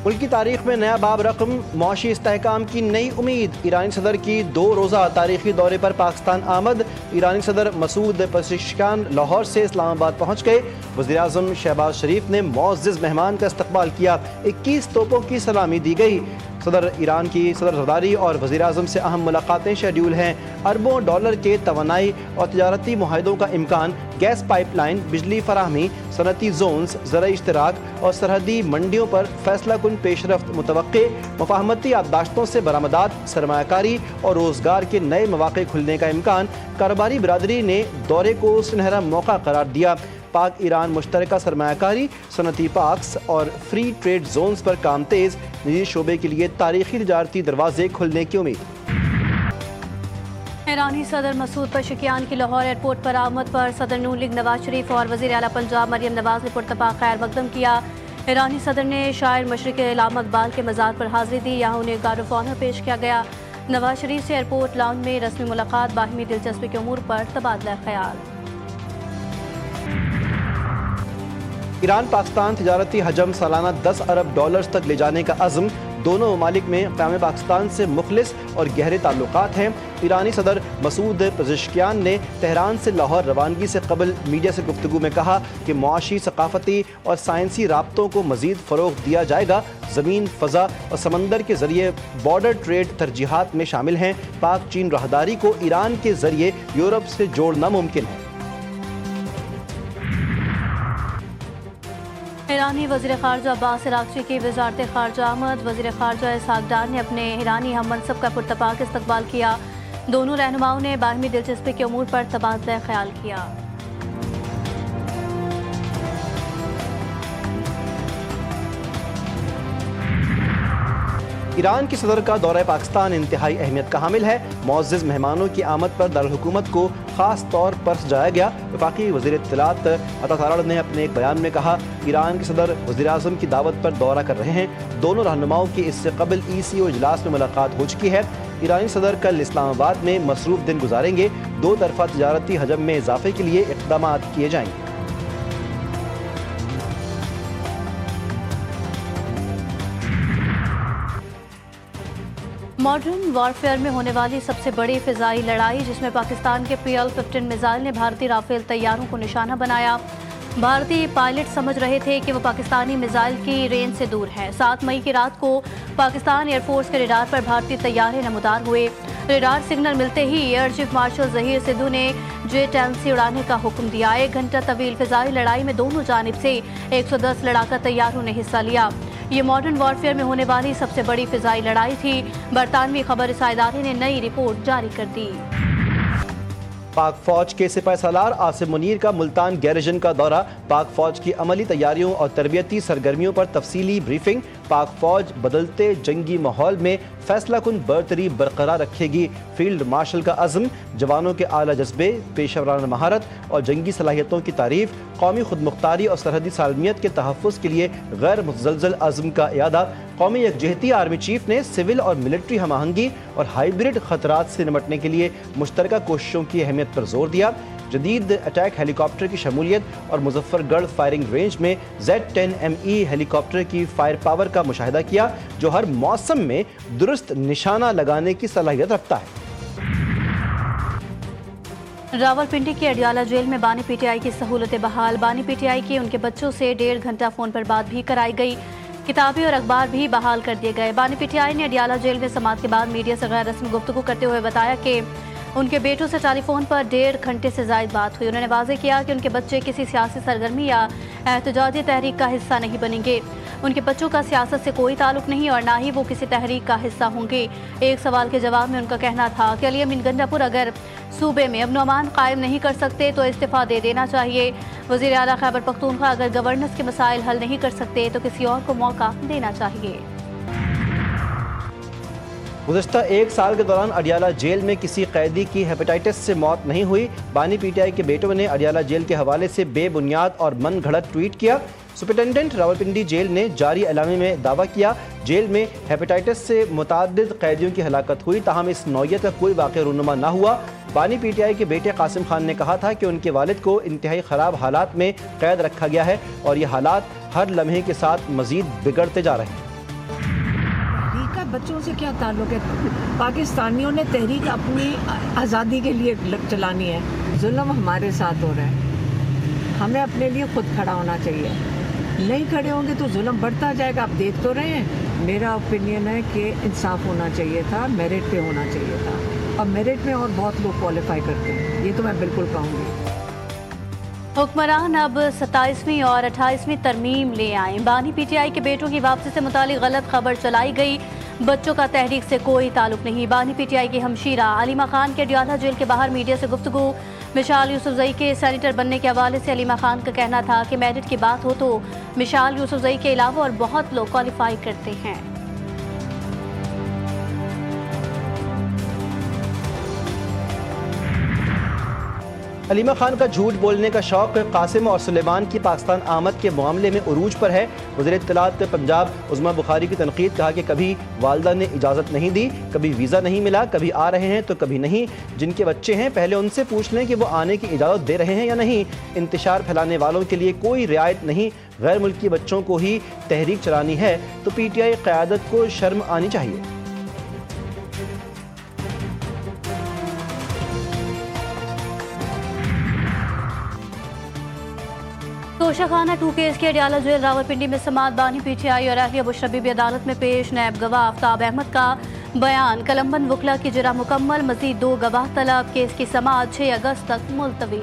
ملک کی تاریخ میں نیا باب رقم، معاشی استحکام کی نئی امید۔ ایرانی صدر کی 2 روزہ تاریخی دورے پر پاکستان آمد۔ ایرانی صدر مسعود پزشکیان لاہور سے اسلام آباد پہنچ گئے۔ وزیراعظم شہباز شریف نے معزز مہمان کا استقبال کیا۔ 21 توپوں کی سلامی دی گئی۔ صدر ایران کی صدر زرداری اور وزیراعظم سے اہم ملاقاتیں شیڈول ہیں۔ اربوں ڈالر کے توانائی اور تجارتی معاہدوں کا امکان، گیس پائپ لائن، بجلی فراہمی، صنعتی زونز، زرعی اشتراک اور سرحدی منڈیوں پر فیصلہ کن پیش رفت متوقع۔ مفاہمتی یادداشتوں سے برآمدات، سرمایہ کاری اور روزگار کے نئے مواقع کھلنے کا امکان۔ کاروباری برادری نے دورے کو سنہرا موقع قرار دیا۔ پاک ایران مشترکہ سرمایہ کاری، صنعتی پارکس اور فری ٹریڈ زونز پر کام تیز۔ نجی شعبے کے لیے تاریخی تجارتی دروازے کھلنے کی امید۔ ایرانی صدر مسعود پزشکیان کی لاہور ایئرپورٹ پر آمد پر صدر نون لیگ نواز شریف اور وزیر اعلیٰ پنجاب مریم نواز نے پرتپاک خیر مقدم کیا۔ ایرانی صدر نے شاعر مشرق علامہ اقبال کے مزار پر حاضری دی، یہاں انہیں گارڈ آف آنر پیش کیا گیا۔ نواز شریف سے ایئرپورٹ لاؤنج میں رسمی ملاقات، باہمی دلچسپی کے امور پر تبادلہ خیال۔ ایران پاکستان تجارتی حجم سالانہ 10 ارب ڈالرز تک لے جانے کا عزم۔ دونوں ممالک میں قیام پاکستان سے مخلص اور گہرے تعلقات ہیں۔ ایرانی صدر مسعود پزشکیان نے تہران سے لاہور روانگی سے قبل میڈیا سے گفتگو میں کہا کہ معاشی، ثقافتی اور سائنسی رابطوں کو مزید فروغ دیا جائے گا۔ زمین، فضا اور سمندر کے ذریعے بارڈر ٹریڈ ترجیحات میں شامل ہیں۔ پاک چین راہداری کو ایران کے ذریعے یورپ سے جوڑنا ممکن ہے۔ ایرانی وزیر خارجہ عباس عراقچی کی وزارت خارجہ آمد۔ وزیر خارجہ اسحاق ڈار نے اپنے ایرانی ہم منصب کا پرتپاک استقبال کیا۔ دونوں رہنماؤں نے باہمی دلچسپی کے امور پر تبادلہ خیال کیا۔ ایران کی صدر کا دورہ پاکستان انتہائی اہمیت کا حامل ہے۔ معزز مہمانوں کی آمد پر دارالحکومت کو خاص طور پر سجایا گیا۔ وفاقی وزیر اطلاعات عطا تارڑ نے اپنے ایک بیان میں کہا، ایران کے صدر وزیراعظم کی دعوت پر دورہ کر رہے ہیں۔ دونوں رہنماؤں کی اس سے قبل ECO اجلاس میں ملاقات ہو چکی ہے۔ ایرانی صدر کل اسلام آباد میں مصروف دن گزاریں گے۔ 2 طرفہ تجارتی حجم میں اضافے کے لیے اقدامات کیے جائیں گے۔ ماڈرن وارفیئر میں ہونے والی سب سے بڑی فضائی لڑائی، جس میں پاکستان کے PL-15 میزائل نے بھارتی رافیل طیاروں کو نشانہ بنایا۔ بھارتی پائلٹ سمجھ رہے تھے کہ وہ پاکستانی میزائل کی رینج سے دور ہیں۔ 7 مئی کی رات کو پاکستان ایئر فورس کے ریڈار پر بھارتی طیارے نمودار ہوئے۔ ریڈار سگنل ملتے ہی air chief marshal Zaheer Sidhu نے J-10C اڑانے کا حکم دیا۔ 1 گھنٹہ طویل فضائی لڑائی میں دونوں جانب سے 110 لڑاکا طیاروں نے حصہ لیا۔ یہ ماڈرن وارفیئر میں ہونے والی سب سے بڑی فضائی لڑائی تھی۔ برطانوی خبر رساں ادارے نے نئی رپورٹ جاری کر دی۔ پاک فوج کے سپہ سالار عاصم منیر کا ملتان گیریژن کا دورہ۔ پاک فوج کی عملی تیاریوں اور تربیتی سرگرمیوں پر تفصیلی بریفنگ۔ پاک فوج بدلتے جنگی ماحول میں فیصلہ کن برتری برقرار رکھے گی۔ فیلڈ مارشل کا عزم، جوانوں کے اعلیٰ جذبے، پیشہ ورانہ مہارت اور جنگی صلاحیتوں کی تعریف۔ قومی خود مختاری اور سرحدی سالمیت کے تحفظ کے لیے غیر متزلزل عزم کا اعادہ۔ قومی یکجہتی آرمی چیف نے سول اور ملٹری ہم آہنگی اور ہائیبرڈ خطرات سے نمٹنے کے لیے مشترکہ کوششوں کی اہمیت پر زور دیا۔ جدید اٹیک ہیلی کاپٹر کی شمولیت اور مظفر گڑھ فائرنگ رینج میں Z-10ME ہیلی کاپٹر کی فائر پاور کا مشاہدہ کیا، جو ہر موسم میں درست نشانہ لگانے کی صلاحیت رکھتا ہے۔ راولپنڈی کی اڈیالہ جیل میں بانی PTI کی سہولتیں بحال۔ بانی PTI کی ان کے بچوں سے 1.5 گھنٹہ فون پر بات بھی کرائی گئی۔ کتابیں اور اخبار بھی بحال کر دیے گئے۔ بانی PTI نے اڈیالہ جیل میں سماعت کے بعد میڈیا سے غیر رسمی گفتگو کرتے ہوئے بتایا کہ ان کے بیٹوں سے ٹیلی فون پر 1.5 گھنٹے سے زائد بات ہوئی۔ انہوں نے واضح کیا کہ ان کے بچے کسی سیاسی سرگرمی یا احتجاجی تحریک کا حصہ نہیں بنیں گے۔ ان کے بچوں کا سیاست سے کوئی تعلق نہیں اور نہ ہی وہ کسی تحریک کا حصہ ہوں گے۔ ایک سوال کے جواب میں ان کا کہنا تھا کہ علی امین گنڈا پور اگر صوبے میں امن و امان قائم نہیں کر سکتے تو استعفیٰ دے دینا چاہیے۔ وزیر اعلیٰ خیبر پختونخوا اگر گورننس کے مسائل حل نہیں کر سکتے تو کسی اور کو موقع دینا چاہیے۔ گزشتہ 1 سال کے دوران اڈیالہ جیل میں کسی قیدی کی ہیپیٹائٹس سے موت نہیں ہوئی۔ بانی PTI کے بیٹوں نے اڈیالہ جیل کے حوالے سے بے بنیاد اور من گھڑت ٹویٹ کیا۔ سپرنٹینڈنٹ راولپنڈی جیل نے جاری اعلامیے میں دعویٰ کیا جیل میں ہیپیٹائٹس سے متعدد قیدیوں کی ہلاکت ہوئی، تاہم اس نوعیت کا کوئی واقعہ رونما نہ ہوا۔ بانی PTI کے بیٹے قاسم خان نے کہا تھا کہ ان کے والد کو انتہائی خراب حالات میں قید رکھا گیا ہے اور یہ حالات ہر لمحے کے ساتھ مزید بگڑتے جا رہے ہیں۔ بچوں سے کیا تعلق ہے؟ پاکستانیوں نے تحریک اپنی آزادی کے لیے چلانی ہے. ظلم ہمارے ساتھ ہو رہا ہے, ہمیں اپنے لیے خود کھڑا ہونا چاہیے. نہیں کھڑے ہوں گے تو ظلم بڑھتا جائے گا. آپ دیکھ تو رہے ہیں. میرا اوپینین ہے کہ انصاف ہونا چاہیے تھا, میرٹ پہ ہونا چاہیے تھا, اور میرٹ میں اور بہت لوگ کوالیفائی کرتے ہیں, یہ تو میں بالکل کہوں گی. حکمران اب 27ویں اور 28ویں ترمیم لے آئیں. بانی پی ٹی آئی کے بیٹوں کی واپسی سے متعلق غلط خبر چلائی گئی. بچوں کا تحریک سے کوئی تعلق نہیں. بانی پی ٹی آئی کی ہمشیرہ علیمہ خان کے اڈیالہ جیل کے باہر میڈیا سے گفتگو. مشال یوسفزئی کے سینیٹر بننے کے حوالے سے علیمہ خان کا کہنا تھا کہ میرٹ کی بات ہو تو مشال یوسفزئی کے علاوہ اور بہت لوگ کوالیفائی کرتے ہیں. علیمہ خان کا جھوٹ بولنے کا شوق قاسم اور سلیمان کی پاکستان آمد کے معاملے میں عروج پر ہے. وزیر اطلاعات پنجاب عظمیٰ بخاری کی تنقید. کہا کہ کبھی والدہ نے اجازت نہیں دی, کبھی ویزا نہیں ملا, کبھی آ رہے ہیں تو کبھی نہیں. جن کے بچے ہیں پہلے ان سے پوچھ لیں کہ وہ آنے کی اجازت دے رہے ہیں یا نہیں. انتشار پھیلانے والوں کے لیے کوئی رعایت نہیں. غیر ملکی بچوں کو ہی تحریک چلانی ہے تو پی ٹی آئی قیادت کو شرم آنی چاہیے. توشہ خانہ 2 کیس کے اڈیالہ جیل راولپنڈی میں سماعت. بانی پی ٹی آئی اور اہلیہ بشرا بی بی عدالت میں پیش. نیب گواہ آفتاب احمد کا بیان. کلمبند وکلا کی جرح مکمل. مزید 2 گواہ طلب. کیس کی سماعت 6 اگست تک ملتوی.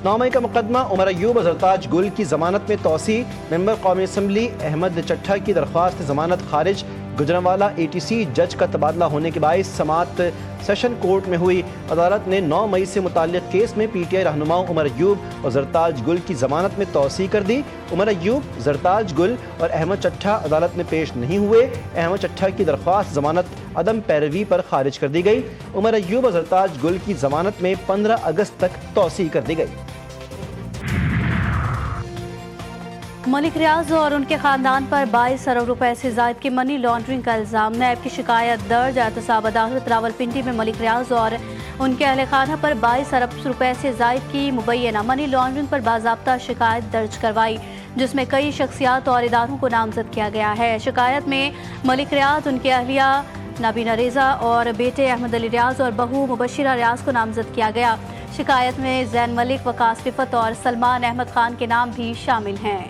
9 مئی کا مقدمہ. عمر ایوب اور زرتاج گل کی ضمانت میں توسیع. ممبر قومی اسمبلی احمد چٹھا کی درخواست ضمانت خارج. گجرانوالہ اے ٹی سی جج کا تبادلہ ہونے کے باعث سماعت سیشن کورٹ میں ہوئی. عدالت نے 9 مئی سے متعلق کیس میں پی ٹی آئی رہنماؤں عمر ایوب اور زرتاج گل کی ضمانت میں توسیع کر دی. عمر ایوب, زرتاج گل اور احمد چٹھا عدالت میں پیش نہیں ہوئے. احمد چٹھا کی درخواست ضمانت عدم پیروی پر خارج کر دی گئی. عمر ایوب اور زرتاج گل کی ضمانت میں 15 اگست تک توسیع کر دی گئی. ملک ریاض اور ان کے خاندان پر 22 ارب روپے سے زائد کی منی لانڈرنگ کا الزام. نیب کی شکایت درج. احتساب عدالت راولپنڈی میں ملک ریاض اور ان کے اہل خانہ پر 22 ارب روپے سے زائد کی مبینہ منی لانڈرنگ پر باضابطہ شکایت درج کروائی, جس میں کئی شخصیات اور اداروں کو نامزد کیا گیا ہے. شکایت میں ملک ریاض, ان کے اہلیہ نابینا ریزا اور بیٹے احمد علی ریاض اور بہو مبشرہ ریاض کو نامزد کیا گیا. شکایت میں زین ملک, وقاص رفت اور سلمان احمد خان کے نام بھی شامل ہیں.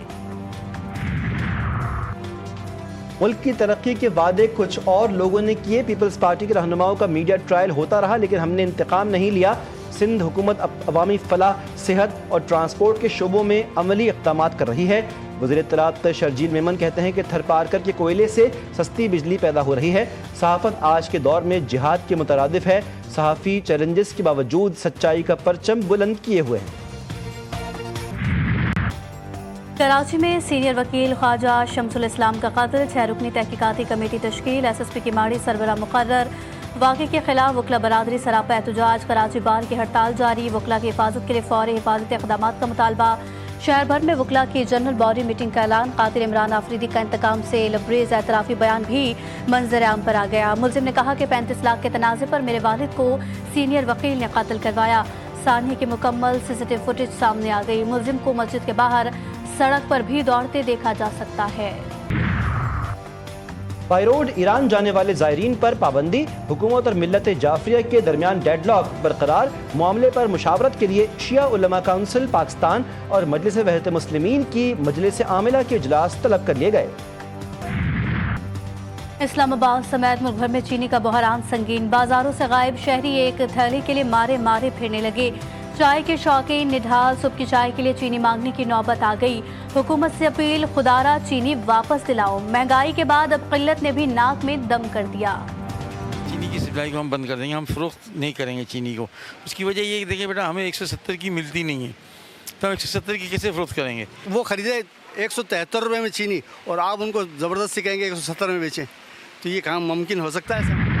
ملک کی ترقی کے وعدے کچھ اور لوگوں نے کیے. پیپلز پارٹی کے رہنماؤں کا میڈیا ٹرائل ہوتا رہا لیکن ہم نے انتقام نہیں لیا. سندھ حکومت عوامی فلاح, صحت اور ٹرانسپورٹ کے شعبوں میں عملی اقدامات کر رہی ہے. وزیر اطلاعات شرجیل میمن کہتے ہیں کہ تھر پارکر کے کوئلے سے سستی بجلی پیدا ہو رہی ہے. صحافت آج کے دور میں جہاد کے مترادف ہے. صحافی چیلنجز کے باوجود سچائی کا پرچم بلند کیے ہوئے ہیں. کراچی میں سینئر وکیل خواجہ شمس الاسلام کا قتل. 6 رکنی تحقیقاتی کمیٹی تشکیل. ایس ایس پی کی ماڑی سربراہ مقرر. واقعے کے خلاف وکلا برادری سراپا احتجاج. کراچی بار کی ہڑتال جاری. وکلا کی حفاظت کے لیے فوری حفاظتی اقدامات کا مطالبہ. شہر بھر میں وکلا کی جنرل باڈی میٹنگ کا اعلان. قاتل عمران آفریدی کا انتقام سے لبریز اعترافی بیان بھی منظر عام پر آ گیا. ملزم نے کہا کہ 35 لاکھ کے تنازع پر میرے والد کو سینئر وکیل نے قتل کروایا. ثانیے کی مکمل سی سی ٹی وی فوٹیج سامنے آ گئی. ملزم کو مسجد کے باہر سڑک پر بھی دوڑتے دیکھا جا سکتا ہے. بائی روڈ ایران جانے والے زائرین پر پابندی. حکومت اور ملت جعفریہ کے درمیان ڈیڈ لاک برقرار. معاملے پر مشاورت کے لیے شیعہ علماء کونسل پاکستان اور مجلس وحدت مسلمین کی مجلس عاملہ کے اجلاس طلب کر لیے گئے. اسلام آباد سمیت ملک بھر میں چینی کا بحران سنگین. بازاروں سے غائب شہری ایک تھیلی کے لیے مارے پھرنے لگے. چائے کے شوقین نڈھال صبح کی چائے کے لیے چینی مانگنے کی نوبت آ گئی. حکومت سے اپیل, خدارا چینی واپس دلاؤ. مہنگائی کے بعد اب قلت نے بھی ناک میں دم کر دیا. چینی کی سپلائی کو ہم بند کر دیں گے, ہم فروخت نہیں کریں گے چینی کو. اس کی وجہ یہ دیکھیں بیٹا, ہمیں 170 کی ملتی نہیں ہے تو ہم 170 کی کیسے فروخت کریں گے. وہ خریدے 173 روپے میں چینی اور آپ ان کو زبردستی کہیں گے 170 میں بیچیں, تو یہ کام ممکن ہو سکتا ہے؟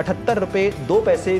₹78.02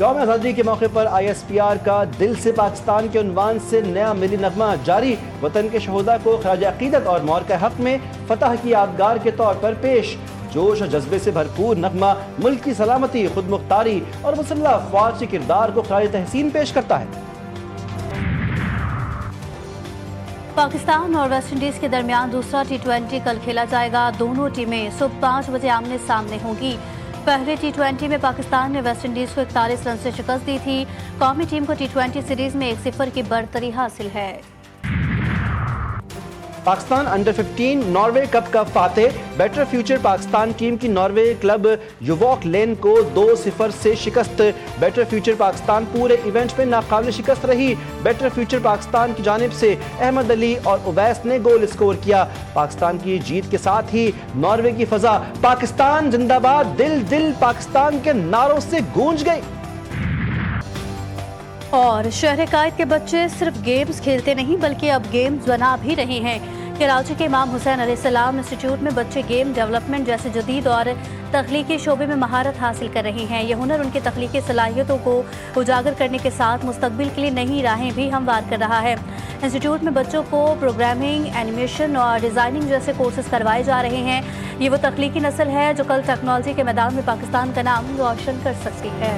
یوم آزادی کے موقع پر ISPR کا دل سے پاکستان کے عنوان سے نیا ملی نغمہ جاری، وطن کے شہداء کو خراج عقیدت اور مور کے حق میں فتح کی یادگار کے طور پر پیش۔ جوش اور جذبے سے بھرپور نغمہ ملک کی سلامتی، خود مختاری اور مسلح افواج کے کردار کو خراج تحسین پیش کرتا ہے۔ پاکستان اور ویسٹ انڈیز کے درمیان دوسرا T20 کل کھیلا جائے گا۔ دونوں ٹیمیں صبح 5 بجے آمنے سامنے ہوں گی۔ پہلے T20 میں پاکستان نے ویسٹ انڈیز کو 41 رن سے شکست دی تھی۔ قومی ٹیم کو T20 سیریز میں 1-0 کی برتری حاصل ہے۔ پاکستان انڈر 15 ناروے کپ کا فاتح، بیٹر فیوچر پاکستان ٹیم کی ناروے کلب یوواک لین کو 2-0 سے شکست۔ بیٹر فیوچر پاکستان پورے ایونٹ میں ناقابل شکست رہی۔ بیٹر فیوچر پاکستان کی جانب سے احمد علی اور اویس نے گول اسکور کیا۔ پاکستان کی جیت کے ساتھ ہی ناروے کی فضا پاکستان زندہ باد، دل دل پاکستان کے نعروں سے گونج گئی۔ اور شہر قائد کے بچے صرف گیمز کھیلتے نہیں بلکہ اب گیمز بنا بھی رہے ہیں۔ کراچی کے امام حسین علیہ السلام انسٹیٹیوٹ میں بچے گیم ڈیولپمنٹ جیسے جدید اور تخلیقی شعبے میں مہارت حاصل کر رہے ہیں۔ یہ ہنر ان کی تخلیقی صلاحیتوں کو اجاگر کرنے کے ساتھ مستقبل کے لیے نئی راہیں بھی ہموار کر رہا ہے۔ انسٹیٹیوٹ میں بچوں کو پروگرامنگ، اینیمیشن اور ڈیزائننگ جیسے کورسز کروائے جا رہے ہیں۔ یہ وہ تخلیقی نسل ہے جو کل ٹیکنالوجی کے میدان میں پاکستان کا نام روشن کر سکتی ہے۔